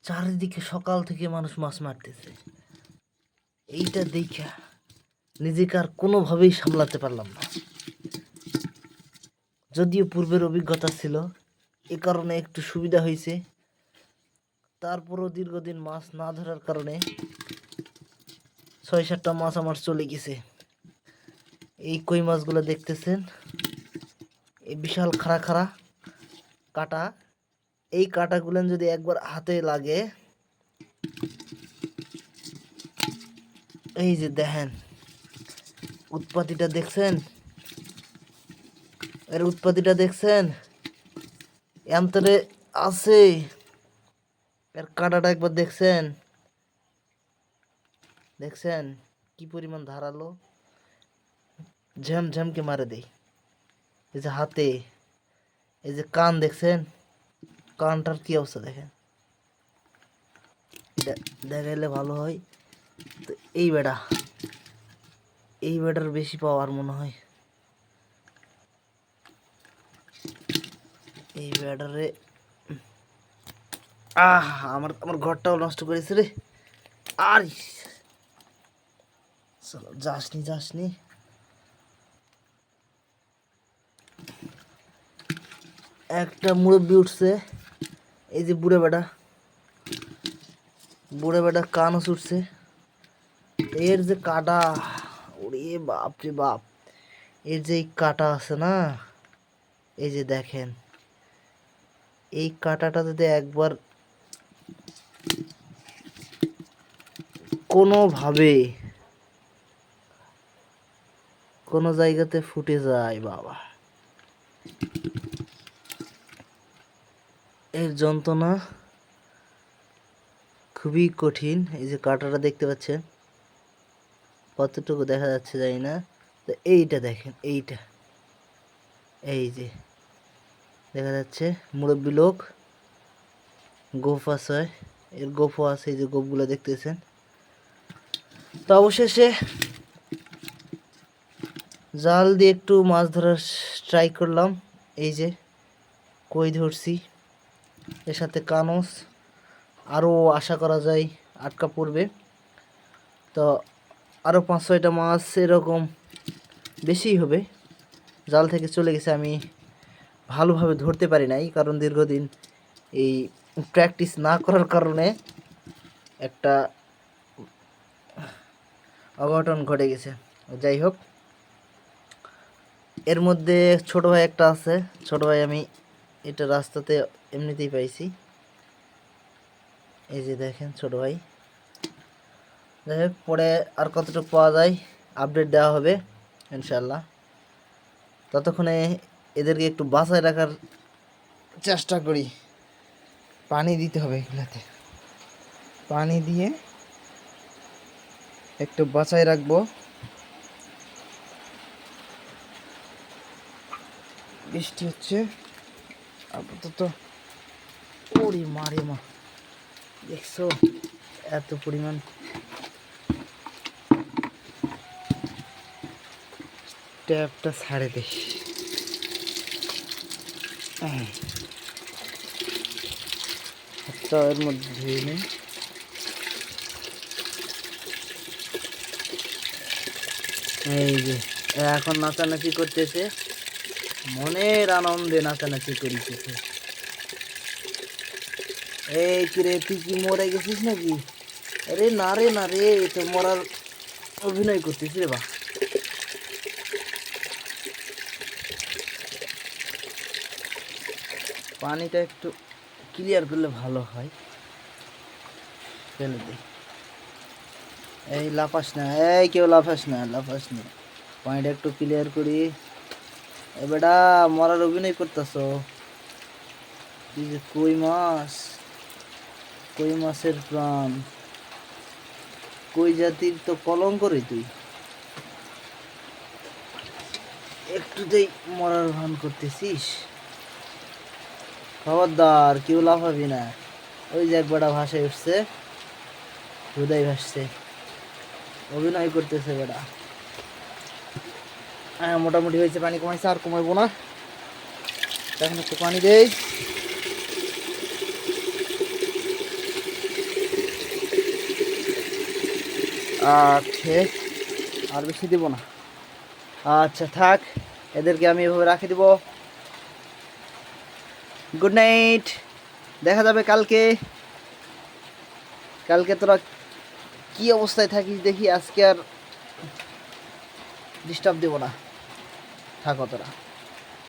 চারিদিকে সকাল থেকে মানুষ মাছ মারতেছে। এইটা দেখা নিজেকে আর কোনোভাবেই সামলাতে পারলাম না। যদিও পূর্বের অভিজ্ঞতা ছিল, এ কারণে একটু সুবিধা হয়েছে। তারপরও দীর্ঘদিন মাছ না ধরার কারণে ৬-৭টা মাছ আমার চলে গেছে। এই কই মাছগুলো দেখতেছেন, এই বিশাল খাড়া খাড়া কাটা। এই কাটাগুলো যদি একবার হাতে লাগে, এই যে দেখেন উৎপত্তিটা দেখছেন, এর উৎপত্তিটা দেখছেন, এন্তরে আছে। এর কাঁটাটা একবার দেখছেন, দেখছেন কি পরিমাণ ধারালো, ঝ্যামঝ্যামকে মারে দেয়। এই যে হাতে, এই যে কান দেখছেন, কানটার কি অবস্থা দেখেন, দেখাইলে ভালো হয়। তো এই বেড়ার বেশি পাওয়ার মনে হয়। এই বেড়ারে আমার আমার ঘরটাও নষ্ট করেছে রে। আর চলো, যাসনি। একটা মুরব্বি উঠছে, এই যে বুড়ে বেটা কানও ছুটছে। এর যে কাটা, ওরে বাপ রে বাপ, এর যে কাটা আছে না, এই যে দেখেন, এই কাটাটা যদি একবার কোনোভাবে কোনো জায়গাতে ফুটে যায়, বাবা, এর যন্ত্রণা খুবই কঠিন। এই যে কাটাটা দেখতে পাচ্ছেন, কতটুকু দেখা যাচ্ছে জানি না। তো এইটা দেখেন, এই যে দেখা যাচ্ছে মুরব্বী লোক, গোফ আছে, এর গোফও আছে, এই যে গোফগুলো দেখতেছেন। তো অবশেষে জাল দিয়ে একটু মাছ ধরার ট্রাই করলাম। এই যে কই ধরছি, এর সাথে কানস, আরও আশা করা যায় আটকা পড়বে। তো আরও 5-6টা মাছ এরকম বেশিই হবে জাল থেকে চলে গেছে। আমি ভালোভাবে ধরতে পারি নাই, কারণ দীর্ঘদিন এই প্র্যাকটিস না করার কারণে একটা অঘটন ঘটে গেছে। যাই হোক, এর মধ্যে ছোট ভাই একটা আছে। ছোট ভাই আমি এটা রাস্তাতে এমনিতেই পাইছি, এই যে দেখেন ছোট ভাই। যাই হোক, পরে আর কতটুকু পাওয়া যায় আপডেট দেওয়া হবে ইনশাল্লাহ। ততক্ষণে এদেরকে একটু বাঁচায় রাখার চেষ্টা করি। পানি দিতে হবে এগুলাতে, পানি দিয়ে একটু বাঁচায় রাখবো। বৃষ্টি হচ্ছে আপাতত। ওরে মারে মা, দেখছো এত পরিমাণ। ট্যাপটা ছাড়ে দে। আচ্ছা, এর মধ্যে ধুয়ে নেই। এই যে এখন নাচানাচি করতেছে, মনের আনন্দে নাচানাচি করিতেছে। এই কিরে, তুই কি মরে গেছিস নাকি? আরে না রে, তো মরার অভিনয় করতেছি রে বা। পানিটা একটু ক্লিয়ার করলে ভালো হয়, ফেলে দিই। এই লাফাস না, এই কেউ লাফাস না। পানিটা একটু ক্লিয়ার করি। এ বেটা, মরার অভিনয় করতেছ। এই যে কই মাছের প্রাণ, কই জাতির তো কলঙ্ক রে তুই। একটুতেই মরার ভান করতেছিস। খবরদার, কেউ লাফাবি না। ওই যে এক বেটা ভাসায় উঠছে, হৃদয় ভাসছে, অভিনয় করতেছে বেটা। হ্যাঁ, মোটামুটি হয়েছে, পানি কমাইছে, আর কমাইবো না। এখন একটু পানি দেই। আচ্ছা, আর বেশি দিব না। আচ্ছা থাক, এদেরকে আমি এভাবে রাখে দিব। গুড নাইট, দেখা যাবে কালকে। কালকে তোরা কি অবস্থায় থাকিস দেখি, আজকে আর ডিস্টার্ব দেব না, থাকো তোরা।